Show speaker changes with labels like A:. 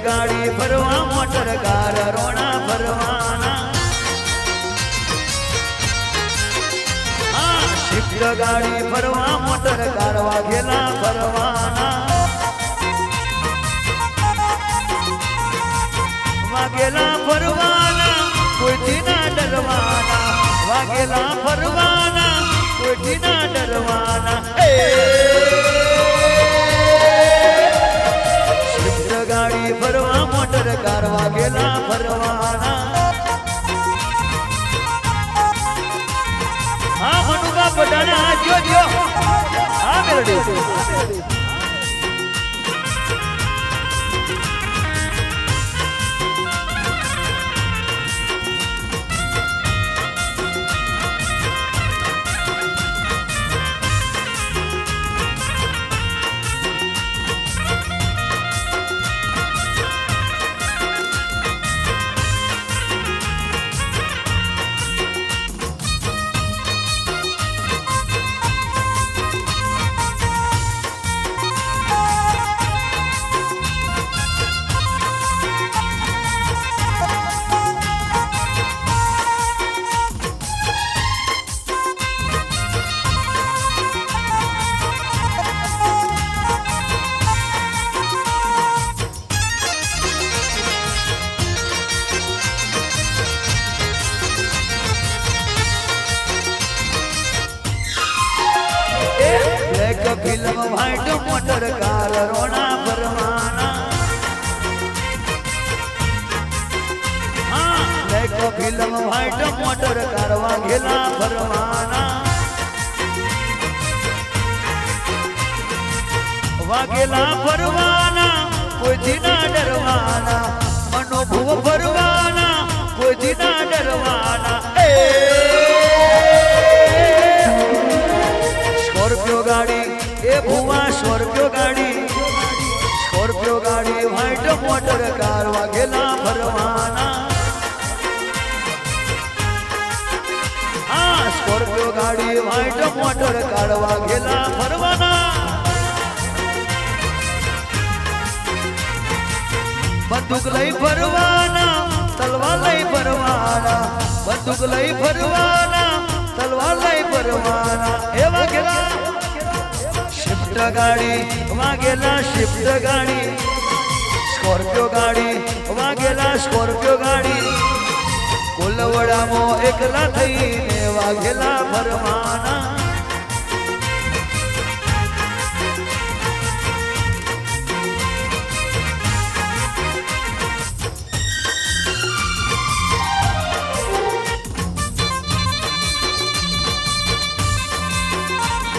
A: गाड़ी फरवा motor car रोना फरवाना हाँ शिफ्ट गाड़ी फरवा मोटर कार वाघेला फरवाना वाघेला फरवाना कोई ना डरवाना वाघेला फरवाना कोई ना डरवाना शिफ्ट गाड़ी फरवा मोटर कार वाघेला फरवाना हाँ मनुका पटाना जो जो हाँ melody film white motor car रोना फरमाना हाँ देखो फिल्म व्हाइट मोटर कार वाघेला फरमाना वाघेला फरवाना कोई दिना डरवाना मनोभुव फरवाना कोई दिना डरवाना स्कॉर्पियो गाड़ी ए भुआ स्कॉर्पियो गाड़ी व्हाइट मोटर कार वाघेला फरवाना हाँ स्कॉर्पियो गाड़ी व्हाइट मोटर कार वाघेला फरवाना बंदूक लई फरवाना तलवार लई फरवाना बंदूक लई फरवाना तलवार लई फरवाना ए वाघेला शिफ्ट गाड़ी वाघेला शिफ्ट गाड़ी स्कॉर्पियो गाड़ी वाघेला स्कॉर्पियो गाड़ी कोलवड़ा मो एकला थईने वाघेला फरमाना